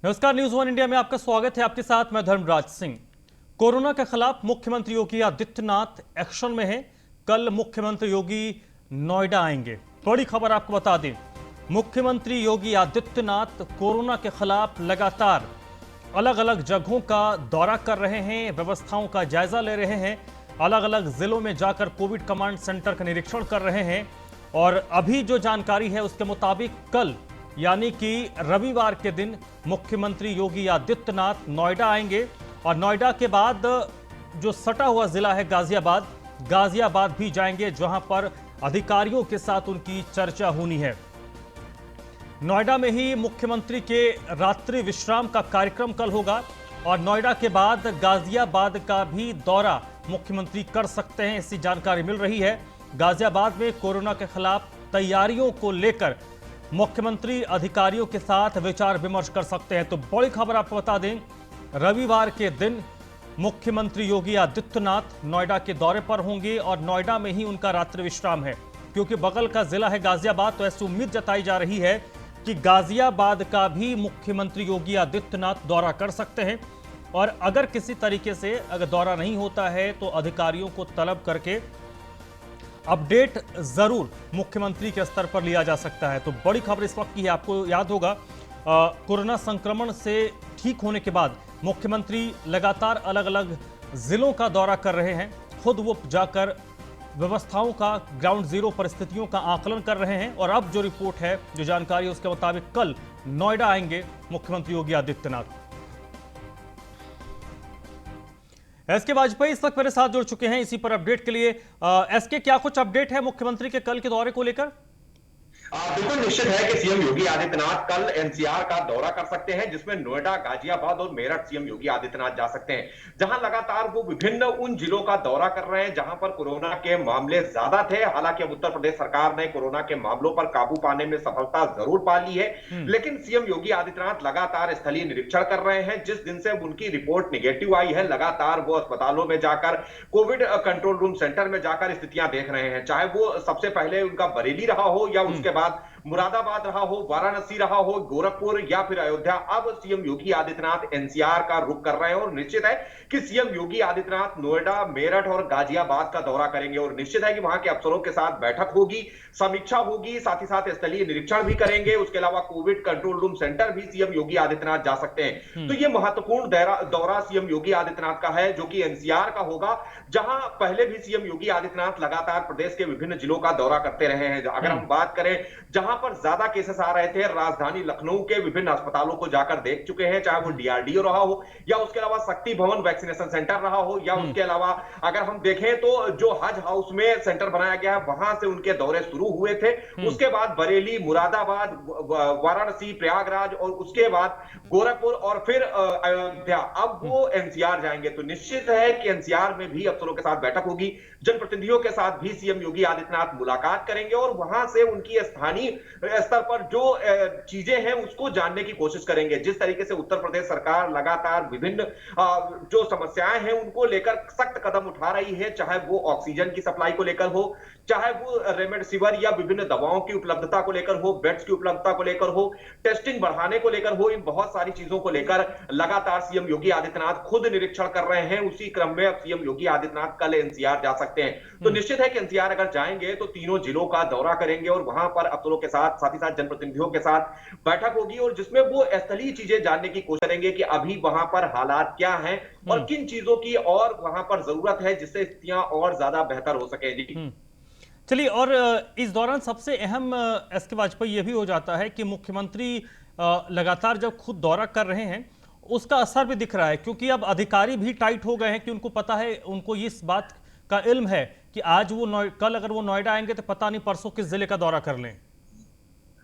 नमस्कार, news one India में आपका स्वागत है। आपके साथ मैं धर्मराज सिंह। कोरोना के खिलाफ मुख्यमंत्री योगी आदित्यनाथ एक्शन में हैं। कल मुख्यमंत्री योगी नोएडा आएंगे। बड़ी खबर आपको बता दें, मुख्यमंत्री योगी आदित्यनाथ कोरोना के खिलाफ लगातार अलग अलग जगहों का दौरा कर रहे हैं, व्यवस्थाओं का जायजा ले रहे हैं, अलग अलग जिलों में जाकर कोविड कमांड सेंटर का निरीक्षण कर रहे हैं। और अभी जो जानकारी है उसके मुताबिक कल यानी कि रविवार के दिन मुख्यमंत्री योगी आदित्यनाथ नोएडा आएंगे। और नोएडा के बाद जो सटा हुआ जिला है गाजियाबाद भी जाएंगे, जहां पर अधिकारियों के साथ उनकी चर्चा होनी है। नोएडा में ही मुख्यमंत्री के रात्रि विश्राम का कार्यक्रम कल होगा और नोएडा के बाद गाजियाबाद का भी दौरा मुख्यमंत्री कर सकते हैं, ऐसी जानकारी मिल रही है। गाजियाबाद में कोरोना के खिलाफ तैयारियों को लेकर मुख्यमंत्री अधिकारियों के साथ विचार विमर्श कर सकते हैं। तो बड़ी खबर आपको बता दें, रविवार के दिन मुख्यमंत्री योगी आदित्यनाथ नोएडा के दौरे पर होंगे और नोएडा में ही उनका रात्रि विश्राम है। क्योंकि बगल का जिला है गाजियाबाद, तो ऐसी उम्मीद जताई जा रही है कि गाजियाबाद का भी मुख्यमंत्री योगी आदित्यनाथ दौरा कर सकते हैं। और अगर किसी तरीके से अगर दौरा नहीं होता है तो अधिकारियों को तलब करके अपडेट जरूर मुख्यमंत्री के स्तर पर लिया जा सकता है। तो बड़ी खबर इस वक्त की है। आपको याद होगा, कोरोना संक्रमण से ठीक होने के बाद मुख्यमंत्री लगातार अलग अलग जिलों का दौरा कर रहे हैं। खुद वो जाकर व्यवस्थाओं का, ग्राउंड जीरो परिस्थितियों का आकलन कर रहे हैं। और अब जो रिपोर्ट है, जो जानकारी है, उसके मुताबिक कल नोएडा आएंगे मुख्यमंत्री योगी आदित्यनाथ। एसके वाजपेयी इस वक्त मेरे साथ जुड़ चुके हैं इसी पर अपडेट के लिए। एसके, क्या कुछ अपडेट है मुख्यमंत्री के कल के दौरे को लेकर? बिल्कुल निश्चित है कि सीएम योगी आदित्यनाथ कल एनसीआर का दौरा कर सकते हैं, जिसमें नोएडा, गाजियाबाद और मेरठ सीएम योगी आदित्यनाथ जा सकते हैं, जहां लगातार वो विभिन्न उन जिलों का दौरा कर रहे हैं जहां पर कोरोना के मामले ज्यादा थे। हालांकि अब उत्तर प्रदेश सरकार ने कोरोना के मामलों पर काबू पाने में सफलता जरूर पा ली है, लेकिन सीएम योगी आदित्यनाथ लगातार स्थलीय निरीक्षण कर रहे हैं। जिस दिन से उनकी रिपोर्ट निगेटिव आई है, लगातार वो अस्पतालों में जाकर, कोविड कंट्रोल रूम सेंटर में जाकर स्थितियां देख रहे हैं। चाहे वो सबसे पहले उनका बरेली रहा हो या उसके बाद मुरादाबाद रहा हो, वाराणसी रहा हो, गोरखपुर या फिर अयोध्या, अब सीएम योगी आदित्यनाथ एनसीआर का रुख कर रहे हैं। और निश्चित है कि सीएम योगी आदित्यनाथ नोएडा, मेरठ और गाजियाबाद का दौरा करेंगे और निश्चित है कि वहां के अफसरों के साथ बैठक होगी, समीक्षा होगी, साथ ही साथ स्थलीय निरीक्षण भी करेंगे। उसके अलावा कोविड कंट्रोल रूम सेंटर भी सीएम योगी आदित्यनाथ जा सकते हैं। तो यह महत्वपूर्ण दौरा सीएम योगी आदित्यनाथ का है, जो कि एनसीआर का होगा, जहां पहले भी सीएम योगी आदित्यनाथ लगातार प्रदेश के विभिन्न जिलों का दौरा करते रहे हैं। अगर हम बात करें, जहां पर ज्यादा केसेस आ रहे थे, राजधानी लखनऊ के विभिन्न अस्पतालों को जाकर देख चुके हैं, चाहे वो डीआरडीओ रहा हो या उसके अलावा शक्ति भवन वैक्सीनेशन सेंटर रहा हो, या उसके अलावा अगर हम देखें तो जो हज हाउस में सेंटर बनाया गया है, वहां से उनके दौरे शुरू हुए थे। उसके बाद बरेली, मुरादाबाद, वाराणसी, प्रयागराज और उसके बाद गोरखपुर और फिर अयोध्या। अब वो एनसीआर जाएंगे। तो निश्चित है कि एनसीआर में भी अफसरों के साथ बैठक होगी, जनप्रतिनिधियों के साथ भी सीएम योगी आदित्यनाथ मुलाकात करेंगे और वहां से उनकी स्थानीय स्तर पर जो चीजें हैं उसको जानने की कोशिश करेंगे। जिस तरीके से उत्तर प्रदेश सरकार लगातार विभिन्न जो समस्याएं हैं उनको लेकर सख्त कदम उठा रही है, चाहे वो ऑक्सीजन की सप्लाई को लेकर हो, चाहे वो रेमडेसिविर या विभिन्न दवाओं की उपलब्धता को लेकर हो, बेड्स की उपलब्धता को लेकर हो, टेस्टिंग बढ़ाने को लेकर हो, इन बहुत सारी चीजों को लेकर लगातार सीएम योगी आदित्यनाथ खुद निरीक्षण कर रहे हैं। उसी क्रम में अब सीएम योगी आदित्यनाथ कल एनसीआर जा सकते हैं। तो निश्चित है कि एनसीआर अगर जाएंगे तो तीनों जिलों का दौरा करेंगे और वहां पर अफसरों के साथ ही साथ जनप्रतिनिधियों के साथ बैठक होगी और जिसमें वो स्थलीय चीजें जानने की कोशिश करेंगे कि अभी वहां पर हालात क्या हैं और किन चीजों की और वहां पर जरूरत है जिससे स्थितियां और ज्यादा बेहतर हो सके। जी चलिए, और इस दौरान सबसे अहम एसके वाजपेयी ये भी हो जाता है कि मुख्यमंत्री लगातार जब खुद दौरा कर रहे हैं उसका असर भी दिख रहा है, क्योंकि अब अधिकारी भी टाइट हो गए हैं कि उनको पता है, उनको इस बात का इल्म है कि आज वो कल अगर वो नोएडा आएंगे तो पता नहीं परसों किस जिले का दौरा कर लें।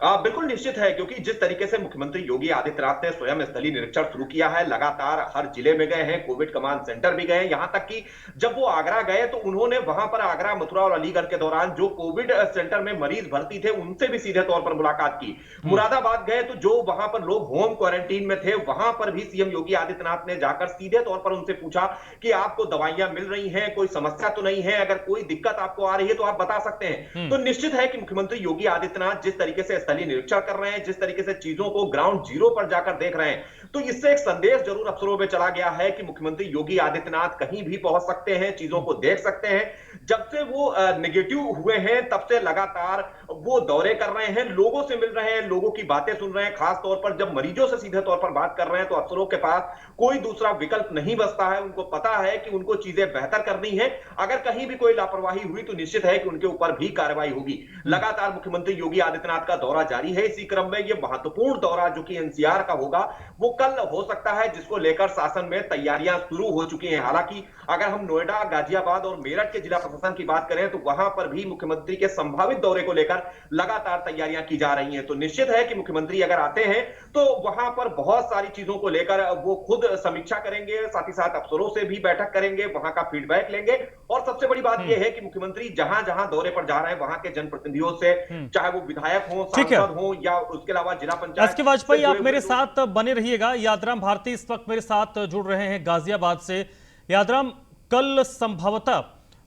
बिल्कुल निश्चित है, क्योंकि जिस तरीके से मुख्यमंत्री योगी आदित्यनाथ ने स्वयं स्थलीय निरीक्षण शुरू किया है, लगातार हर जिले में गए हैं, कोविड कमांड सेंटर भी गए, यहां तक कि जब वो आगरा गए तो उन्होंने वहां पर आगरा, मथुरा और अलीगढ़ के दौरान जो कोविड सेंटर में मरीज भर्ती थे उनसे भी सीधे तौर पर मुलाकात की। मुरादाबाद गए तो जो वहां पर लोग होम क्वारंटीन में थे वहां पर भी सीएम योगी आदित्यनाथ ने जाकर सीधे तौर पर उनसे पूछा कि आपको दवाइयां मिल रही हैं, कोई समस्या तो नहीं है, अगर कोई दिक्कत आपको आ रही है तो आप बता सकते हैं। तो निश्चित है कि मुख्यमंत्री योगी आदित्यनाथ जिस तरीके से स्थलीय निरीक्षण कर रहे हैं, जिस तरीके से चीजों को ग्राउंड जीरो पर जाकर देख रहे हैं, तो इससे एक संदेश जरूर अफसरों में चला गया है कि मुख्यमंत्री योगी आदित्यनाथ कहीं भी पहुंच सकते हैं, चीजों को देख सकते हैं। जब से वो नेगेटिव हुए हैं तब से लगातार वो दौरे कर रहे हैं, लोगों से मिल रहे हैं, लोगों की बातें सुन रहे हैं। खास तौर पर जब मरीजों से सीधे तौर पर बात कर रहे हैं तो अफसरों के पास कोई दूसरा विकल्प नहीं बचता है। उनको पता है कि उनको चीजें बेहतर करनी है, अगर कहीं भी कोई लापरवाही हुई तो निश्चित है कि उनके ऊपर भी कार्रवाई होगी। लगातार मुख्यमंत्री योगी आदित्यनाथ का दौरा जारी है। इसी क्रम में यह महत्वपूर्ण दौरा जो कि एनसीआर का होगा वो कल हो सकता है, जिसको लेकर शासन में तैयारियां शुरू हो चुकी हैं। हालांकि अगर हम नोएडा, गाजियाबाद और मेरठ के जिला प्रशासन की बात करें तो वहां पर भी मुख्यमंत्री के संभावित दौरे को लेकर लगातार तैयारियां की जा रही हैं। तो निश्चित है कि मुख्यमंत्री अगर आते हैं तो वहां पर बहुत सारी चीजों को लेकर वो खुद समीक्षा करेंगे, साथ ही साथ अफसरों से भी बैठक करेंगे, वहां का फीडबैक लेंगे। और सबसे बड़ी बात यह है कि मुख्यमंत्री जहां जहां दौरे पर जा रहे हैं वहां के जनप्रतिनिधियों से, चाहे वो विधायक हो, सांसद हो या उसके अलावा जिला पंचायत। एसके वाजपेयी, आप मेरे साथ बने रहिएगा। यादराम भारती इस वक्त मेरे साथ जुड़ रहे हैं गाजियाबाद से। यादराम, कल संभवतः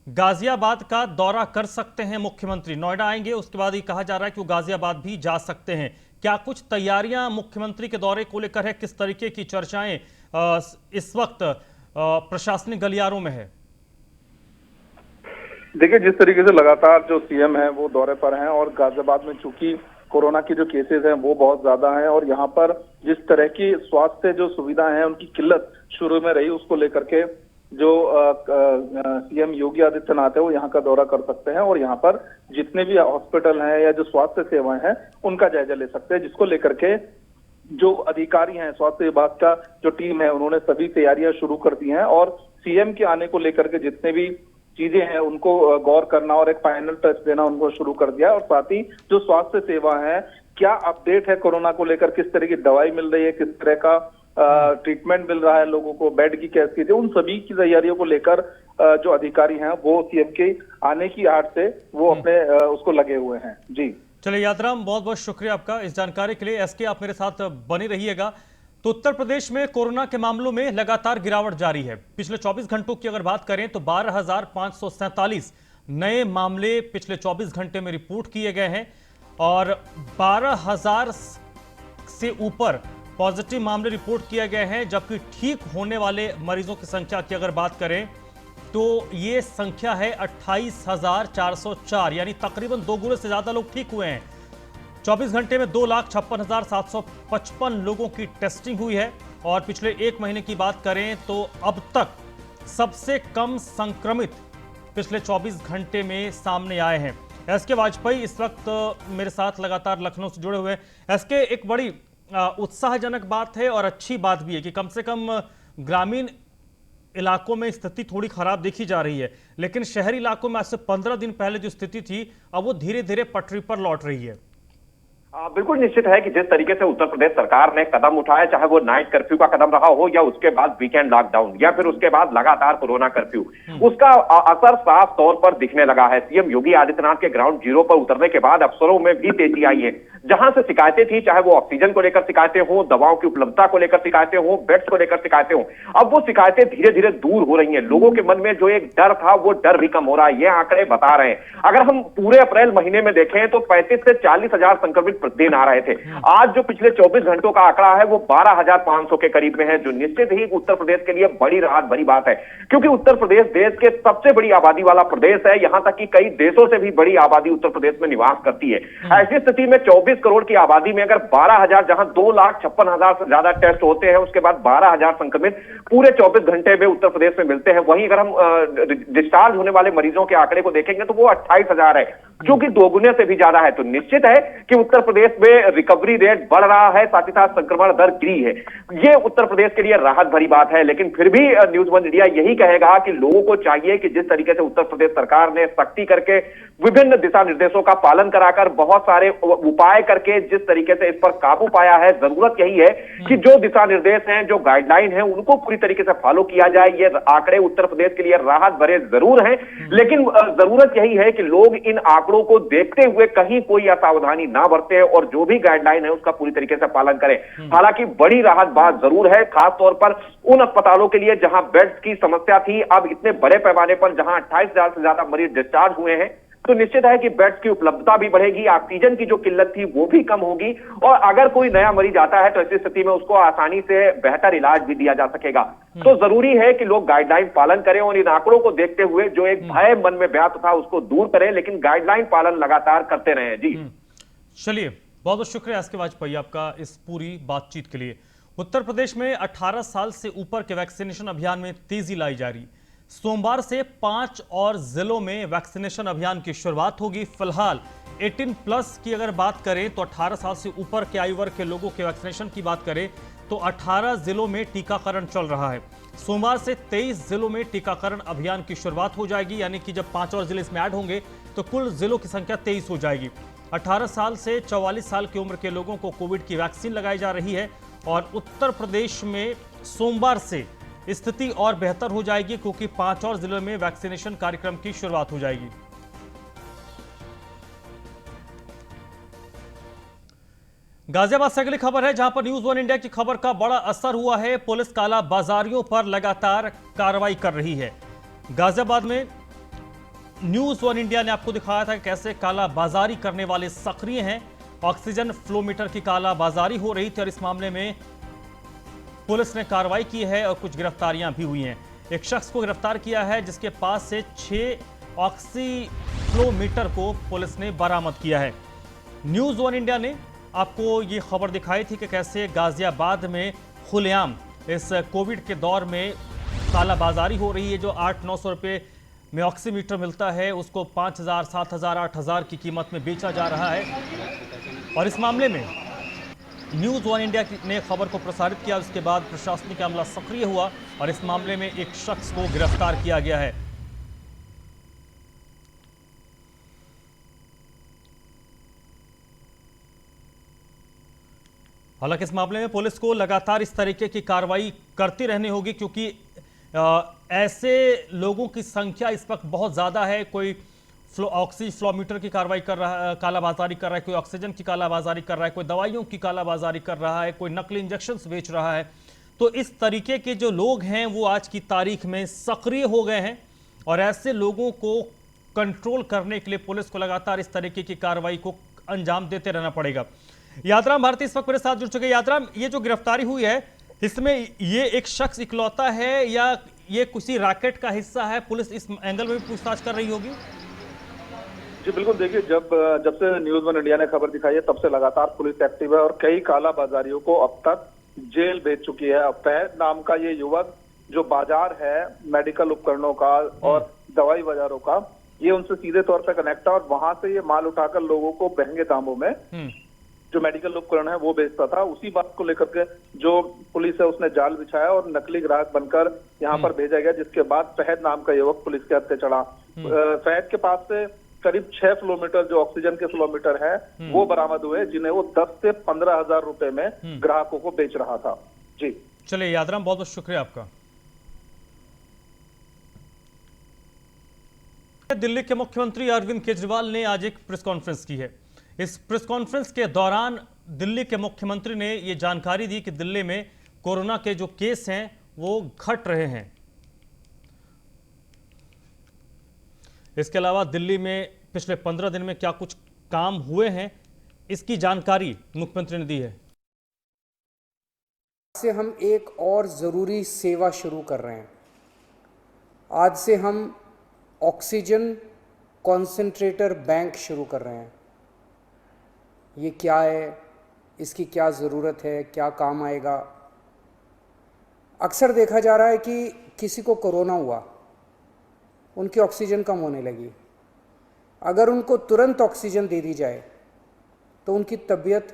गाजियाबाद का दौरा कर सकते हैं मुख्यमंत्री, नोएडा आएंगे, उसके बाद ये कहा जा रहा है कि वो गाजियाबाद भी जा सकते हैं। क्या कुछ तैयारियां मुख्यमंत्री के दौरे को लेकर है? किस तरीके की चर्चाएं इस वक्त प्रशासनिक गलियारों में है? देखिए, जिस तरीके से लगातार जो सीएम है वो दौरे पर हैं और गाजियाबाद में चूंकि कोरोना की जो केसेस हैं वो बहुत ज्यादा हैं और यहाँ पर जिस तरह की स्वास्थ्य जो सुविधाएं हैं उनकी किल्लत शुरू में रही, उसको लेकर के जो सीएम योगी आदित्यनाथ है वो यहाँ का दौरा कर सकते हैं और यहाँ पर जितने भी हॉस्पिटल हैं या जो स्वास्थ्य सेवाएं हैं उनका जायजा ले सकते हैं, जिसको लेकर के जो अधिकारी हैं स्वास्थ्य विभाग का जो टीम है उन्होंने सभी तैयारियां शुरू कर दी हैं और सीएम के आने को लेकर के जितने भी चीजें हैं उनको गौर करना और एक फाइनल टच देना उनको शुरू कर दिया। और साथ ही जो स्वास्थ्य सेवा है, क्या अपडेट है कोरोना को लेकर, किस तरह की दवाई मिल रही है, किस तरह का ट्रीटमेंट मिल रहा है लोगों को, बेड की क्या स्थिति है, उन सभी की तैयारियों को लेकर जो अधिकारी हैं वो सीएम के आने की आड़ से वो अपने उसको लगे हुए हैं। जी चलिए यादराम, बहुत बहुत शुक्रिया आपका इस जानकारी के लिए। एसके, आप मेरे साथ बने रहिएगा। तो उत्तर प्रदेश में कोरोना के मामलों में लगातार गिरावट जारी है। पिछले 24 घंटों की अगर बात करें तो 12,547 नए मामले पिछले 24 घंटे में रिपोर्ट किए गए हैं और 12,000 से ऊपर पॉजिटिव मामले रिपोर्ट किए गए हैं, जबकि ठीक होने वाले मरीजों की संख्या की अगर बात करें तो ये संख्या है 28,404, यानी तकरीबन 2 गुने से ज्यादा लोग ठीक हुए हैं। 24 घंटे में 2,56,755 लोगों की टेस्टिंग हुई है और पिछले एक महीने की बात करें तो अब तक सबसे कम संक्रमित पिछले 24 घंटे में सामने आए हैं। एसके वाजपेयी इस वक्त मेरे साथ लगातार लखनऊ से जुड़े हुए हैं। एसके, एक बड़ी उत्साहजनक बात है और अच्छी बात भी है कि कम से कम ग्रामीण इलाकों में स्थिति थोड़ी खराब देखी जा रही है, लेकिन शहरी इलाकों में आज से 15 दिन पहले जो स्थिति थी अब वो धीरे धीरे पटरी पर लौट रही है। बिल्कुल निश्चित है कि जिस तरीके से उत्तर प्रदेश सरकार ने कदम उठाया, चाहे वो नाइट कर्फ्यू का कदम रहा हो या उसके बाद वीकेंड लॉकडाउन या फिर उसके बाद लगातार कोरोना कर्फ्यू, उसका असर साफ तौर पर दिखने लगा है। सीएम योगी आदित्यनाथ के ग्राउंड जीरो पर उतरने के बाद अफसरों में भी तेजी आई है। जहां से शिकायतें थी, चाहे वो ऑक्सीजन को लेकर शिकायतें हो, दवाओं की उपलब्धता को लेकर शिकायतें हो, बेड्स को लेकर शिकायतें हो, अब वो शिकायतें धीरे धीरे दूर हो रही हैं। लोगों के मन में जो एक डर था वो डर भी कम हो रहा है, ये आंकड़े बता रहे हैं। अगर हम पूरे अप्रैल महीने में देखें तो 35 से 40,000 संक्रमित प्रतिदिन आ रहे थे। आज जो पिछले 24 घंटों का आंकड़ा है वो 12,500 के करीब में है, जो निश्चित ही उत्तर प्रदेश के लिए बड़ी राहत भरी बात है, क्योंकि उत्तर प्रदेश देश के सबसे बड़ी आबादी वाला प्रदेश है। यहां तक कि कई देशों से भी बड़ी आबादी उत्तर प्रदेश में निवास करती है। ऐसी स्थिति में 24 करोड़ की आबादी में अगर 12,000, जहां 2,56,000 से ज्यादा टेस्ट होते हैं, उसके बाद 12,000 संक्रमित पूरे 24 घंटे में उत्तर प्रदेश में मिलते हैं, वहीं अगर हम डिस्चार्ज होने वाले मरीजों के आंकड़े को देखेंगे तो वो 28,000 है, जो कि 2 गुने से भी ज्यादा है। तो निश्चित है कि उत्तर प्रदेश में रिकवरी रेट बढ़ रहा है, साथ ही साथ संक्रमण दर गिरी है। ये उत्तर प्रदेश के लिए राहत भरी बात है। लेकिन फिर भी न्यूज वन इंडिया यही कहेगा कि लोगों को चाहिए कि जिस तरीके से उत्तर प्रदेश सरकार ने सख्ती करके विभिन्न दिशा निर्देशों का पालन कराकर बहुत सारे उपाय करके जिस तरीके से इस पर काबू पाया है, जरूरत यही है कि जो दिशा निर्देश हैं, जो गाइडलाइन है, उनको पूरी तरीके से फॉलो किया जाए। ये आंकड़े उत्तर प्रदेश के लिए राहत भरे जरूर हैं, लेकिन जरूरत यही है कि लोग इन आंकड़ों को देखते हुए कहीं कोई असावधानी ना बरते और जो भी गाइडलाइन है उसका पूरी तरीके से पालन करें। हालांकि बड़ी राहत बात जरूर है, खास तौर पर उन अस्पतालों के लिए जहां बेड्स की समस्या थी। अब इतने बड़े पैमाने पर जहां 28,000 से ज्यादा मरीज डिस्चार्ज हुए हैं, तो निश्चित है कि बेड्स की उपलब्धता भी बढ़ेगी, ऑक्सीजन की जो किल्लत थी वो भी कम होगी, और अगर कोई नया मरीज आता है तो ऐसी स्थिति में उसको आसानी से बेहतर इलाज भी दिया जा सकेगा। तो जरूरी है कि लोग गाइडलाइन पालन करें और इन आंकड़ों को देखते हुए जो एक भय मन में व्याप्त था उसको दूर करें, लेकिन गाइडलाइन पालन लगातार करते रहें। जी चलिए, बहुत बहुत शुक्रिया एस के वाजपेयी आपका इस पूरी बातचीत के लिए। उत्तर प्रदेश में 18 साल से ऊपर के वैक्सीनेशन अभियान में तेजी लाई जा रही। सोमवार से 5 और जिलों में वैक्सीनेशन अभियान की शुरुआत होगी। फिलहाल 18+ की अगर बात करें तो 18 साल से ऊपर के आयु वर्ग के लोगों के वैक्सीनेशन की बात करें तो 18 जिलों में टीकाकरण चल रहा है। सोमवार से 23 जिलों में टीकाकरण अभियान की शुरुआत हो जाएगी, यानी कि जब 5 और जिले इसमें ऐड होंगे तो कुल जिलों की संख्या 23 हो जाएगी। 18 साल से 44 साल की उम्र के लोगों को कोविड की वैक्सीन लगाई जा रही है और उत्तर प्रदेश में सोमवार से स्थिति और बेहतर हो जाएगी, क्योंकि 5 और जिलों में वैक्सीनेशन कार्यक्रम की शुरुआत हो जाएगी। गाजियाबाद से अगली खबर है, जहां पर न्यूज़ वन इंडिया की खबर का बड़ा असर हुआ है। पुलिस कालाबाजारियों पर लगातार कार्रवाई कर रही है। गाजियाबाद में न्यूज़ वन इंडिया ने आपको दिखाया था कि कैसे कालाबाजारी करने वाले सक्रिय हैं। ऑक्सीजन फ्लोमीटर की कालाबाजारी हो रही थी और इस मामले में पुलिस ने कार्रवाई की है और कुछ गिरफ्तारियां भी हुई हैं। एक शख्स को गिरफ्तार किया है जिसके पास से 6 ऑक्सी फ्लोमीटर को पुलिस ने बरामद किया है। न्यूज़ वन इंडिया ने आपको ये खबर दिखाई थी कि कैसे गाजियाबाद में खुलेआम इस कोविड के दौर में कालाबाजारी हो रही है। जो 800-900 रुपये में ऑक्सीमीटर मिलता है उसको 5,000, 7,000, 8,000 की कीमत में बेचा जा रहा है। और इस मामले में न्यूज़ वन इंडिया ने खबर को प्रसारित किया। उसके बाद प्रशासनिक अमला सक्रिय हुआ और इस मामले में एक शख्स को गिरफ्तार किया गया है। हालांकि इस मामले में पुलिस को लगातार इस तरीके की कार्रवाई करती रहनी होगी, क्योंकि ऐसे लोगों की संख्या इस वक्त बहुत ज़्यादा है। कोई ऑक्सी फ्लोमीटर की कार्रवाई कर रहा है, कालाबाजारी कर रहा है, कोई ऑक्सीजन की कालाबाजारी कर रहा है, कोई दवाइयों की कालाबाजारी कर रहा है, कोई नकली इंजेक्शंस बेच रहा है। तो इस तरीके के जो लोग हैं वो आज की तारीख में सक्रिय हो गए हैं और ऐसे लोगों को कंट्रोल करने के लिए पुलिस को लगातार इस तरीके की कार्रवाई को अंजाम देते रहना पड़ेगा। यादराम भारती इस वक्त मेरे साथ जुड़ चुके हैं। यादराम, ये जो गिरफ्तारी हुई है इसमें ये एक शख्स इकलौता है या ये किसी रैकेट का हिस्सा है? पुलिस इस एंगल में भी पूछताछ कर रही होगी। जी बिल्कुल, देखिए जब से न्यूज़ वन इंडिया ने खबर दिखाई है तब से लगातार पुलिस एक्टिव है और कई कालाबाजारियों को अब तक जेल भेज चुकी है। अब फहद नाम का ये युवक जो बाजार है मेडिकल उपकरणों का और दवाई बाजारों का, ये उनसे सीधे तौर पर कनेक्ट है और वहां से ये माल उठाकर लोगों को महंगे दामों में जो मेडिकल उपकरण है वो बेचता था। उसी बात को लेकर के जो पुलिस है उसने जाल बिछाया और नकली ग्राहक बनकर यहाँ पर भेजा गया, जिसके बाद फहद नाम का युवक पुलिस के हत्थे चढ़ा। फहद के पास से करीब 6 फ्लोमीटर जो ऑक्सीजन के फ्लोमीटर है वो बरामद हुए, जिन्हें वो 10 से 15,000 रुपए में ग्राहकों को बेच रहा था। जी चलिए यादराम, बहुत बहुत शुक्रिया आपका। दिल्ली के मुख्यमंत्री अरविंद केजरीवाल ने आज एक प्रेस कॉन्फ्रेंस की है। इस प्रेस कॉन्फ्रेंस के दौरान दिल्ली के मुख्यमंत्री ने यह जानकारी दी कि दिल्ली में कोरोना के जो केस हैं वो घट रहे हैं। इसके अलावा दिल्ली में पिछले 15 दिन में क्या कुछ काम हुए हैं, इसकी जानकारी मुख्यमंत्री ने दी है। से हम एक और ज़रूरी सेवा शुरू कर रहे हैं। आज से हम ऑक्सीजन कॉन्सेंट्रेटर बैंक शुरू कर रहे हैं। ये क्या है, इसकी क्या ज़रूरत है, क्या काम आएगा? अक्सर देखा जा रहा है कि किसी को कोरोना हुआ, उनकी ऑक्सीजन कम होने लगी। अगर उनको तुरंत ऑक्सीजन दे दी जाए तो उनकी तबीयत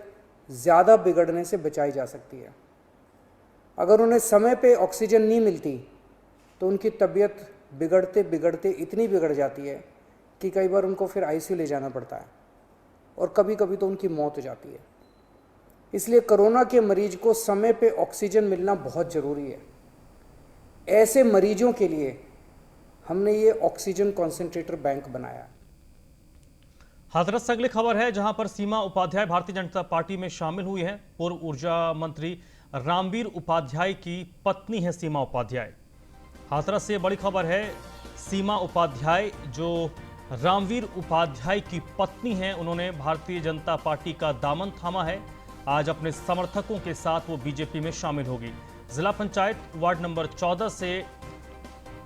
ज़्यादा बिगड़ने से बचाई जा सकती है। अगर उन्हें समय पे ऑक्सीजन नहीं मिलती तो उनकी तबीयत बिगड़ते बिगड़ते इतनी बिगड़ जाती है कि कई बार उनको फिर आईसीयू ले जाना पड़ता है और कभी कभी तो उनकी मौत हो जाती है। इसलिए कोरोना के मरीज को समय पे ऑक्सीजन मिलना बहुत ज़रूरी है। ऐसे मरीजों के लिए हमने ये ऑक्सीजन कॉन्सेंट्रेटर बैंक बनाया। हाथरस से अगली खबर है, जहां पर सीमा उपाध्याय भारतीय जनता पार्टी में शामिल हुई है। पूर्व ऊर्जा मंत्री रामवीर उपाध्याय की पत्नी है सीमा उपाध्याय। हाथरस से बड़ी खबर है, सीमा उपाध्याय जो रामवीर उपाध्याय की पत्नी हैं, उन्होंने भारतीय जनता पार्टी का दामन थामा है। आज अपने समर्थकों के साथ वो बीजेपी में शामिल होगी। जिला पंचायत वार्ड नंबर 14 से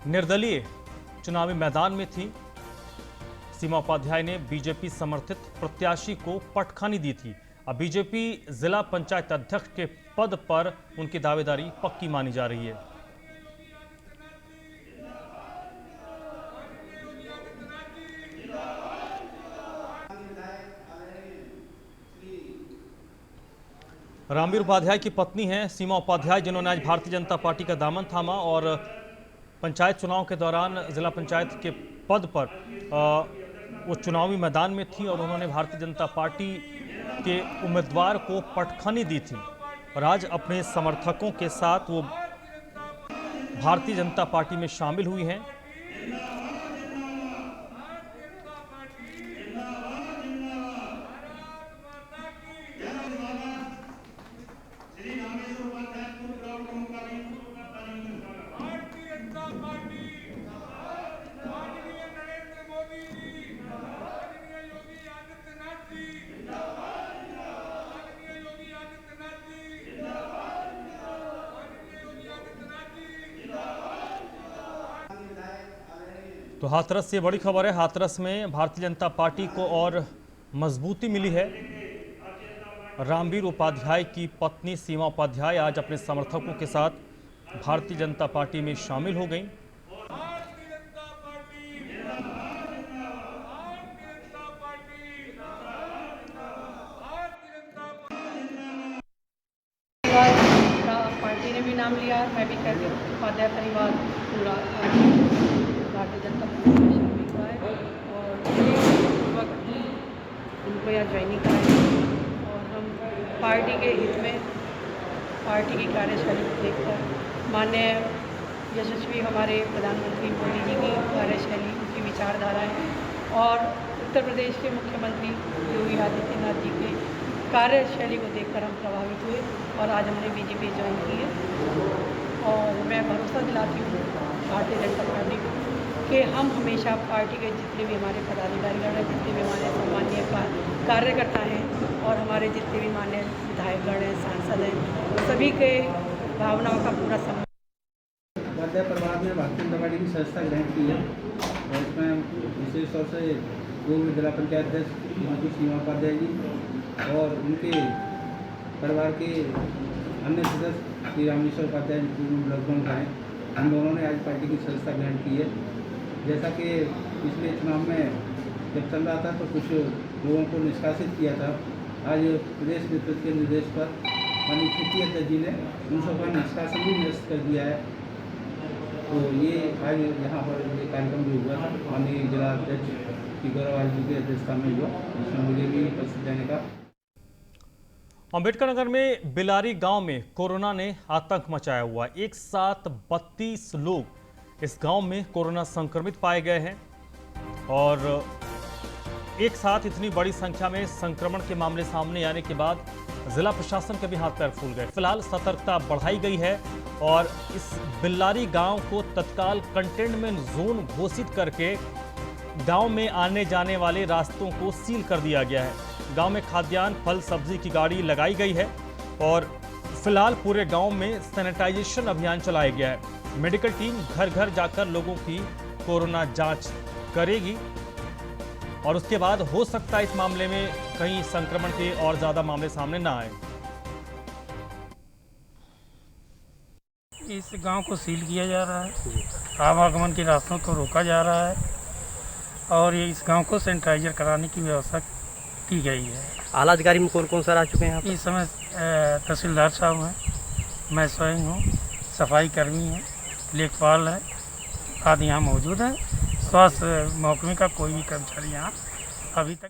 निर्दलीय चुनावी मैदान में थी। सीमा उपाध्याय ने बीजेपी समर्थित प्रत्याशी को पटखानी दी थी। अब बीजेपी जिला पंचायत अध्यक्ष के पद पर उनकी दावेदारी पक्की मानी जा रही है। रामवीर उपाध्याय की पत्नी हैं सीमा उपाध्याय, जिन्होंने आज भारतीय जनता पार्टी का दामन थामा और पंचायत चुनाव के दौरान जिला पंचायत के पद पर वो चुनावी मैदान में थी और उन्होंने भारतीय जनता पार्टी के उम्मीदवार को पटखानी दी थी और आज अपने समर्थकों के साथ वो भारतीय जनता पार्टी में शामिल हुई हैं। तो हाथरस से बड़ी खबर है। हाथरस में भारतीय जनता पार्टी को और मजबूती मिली है। रामवीर उपाध्याय की पत्नी सीमा उपाध्याय आज अपने समर्थकों के साथ भारतीय जनता पार्टी में शामिल हो गई। पार्टी ने भी नाम लिया, मैं भी कर उपाध्याय परिवार पूरा भारतीय जनता पार्टी में शामिल हुआ है और इस वक्त उनको यहाँ ज्वाइनिंग कराई और हम पार्टी के हित में पार्टी की कार्यशैली को देखकर माननीय यशस्वी हमारे प्रधानमंत्री मोदी जी की कार्यशैली, उनकी विचारधारा है और उत्तर प्रदेश के मुख्यमंत्री योगी आदित्यनाथ जी के कार्यशैली को देखकर हम प्रभावित हुए और आज हमने बीजेपी ज्वाइन की है। और मैं भरोसा दिलाती हूँ भारतीय जनता पार्टी को कि हम हमेशा पार्टी के जितने भी हमारे पदाधिकारीगण हैं, जितने भी हमारे सम्मानीय कार्यकर्ता हैं और हमारे जितने भी मान्य विधायकगण हैं, सांसद हैं, सभी के भावनाओं का पूरा सम्मान। उपाध्याय परिवार ने भारतीय जनता पार्टी की सदस्यता ग्रहण की है और इसमें विशेष तौर से पूर्व जिला पंचायत अध्यक्ष श्रीमती सीमा उपाध्याय जी और उनके परिवार के अन्य सदस्य श्री रामेश्वर उपाध्याय जी पूर्व ब्लॉक प्रमुख हैं, हम दोनों ने आज पार्टी की सदस्यता ग्रहण की है। जैसा कि पिछले चुनाव में जब चल रहा था तो कुछ लोगों को निष्कासित किया था, आज प्रदेश नेतृत्व के निर्देश पर माननीय क्षेत्रीय अध्यक्ष जी ने उन सबका निष्कासन भी निरस्त कर दिया है। तो ये आज यहाँ पर ये कार्यक्रम भी हुआ था, माननीय जिला अध्यक्ष की गौरव जी की अध्यक्षता में हुआ, जिसमें मुझे भी उपस्थित रहने का। अंबेडकर नगर में बिलारी गांव में कोरोना ने आतंक मचाया हुआ। एक साथ 32 लोग इस गांव में कोरोना संक्रमित पाए गए हैं और एक साथ इतनी बड़ी संख्या में संक्रमण के मामले सामने आने के बाद जिला प्रशासन के भी हाथ पैर फूल गए। फिलहाल सतर्कता बढ़ाई गई है और इस बिल्लारी गांव को तत्काल कंटेनमेंट जोन घोषित करके गांव में आने जाने वाले रास्तों को सील कर दिया गया है। गांव में खाद्यान्न, फल, सब्जी की गाड़ी लगाई गई है और फिलहाल पूरे गांव में सैनिटाइजेशन अभियान चलाया गया है। मेडिकल टीम घर घर जाकर लोगों की कोरोना जांच करेगी और उसके बाद हो सकता है इस मामले में कहीं संक्रमण के और ज्यादा मामले सामने ना आए। इस गांव को सील किया जा रहा है, आवागमन के रास्तों को रोका जा रहा है और ये इस गांव को सैनिटाइजर कराने की व्यवस्था की गई है। आला अधिकारी में कौन कौन सर आ चुके हैं? इस समय तहसीलदार साहब हैं, मैं स्वयं हूँ, सफाई कर्मी हैं, लेखपाल हैं आदि यहाँ मौजूद हैं। स्वास्थ्य महकमे का कोई भी कर्मचारी यहाँ अभी तक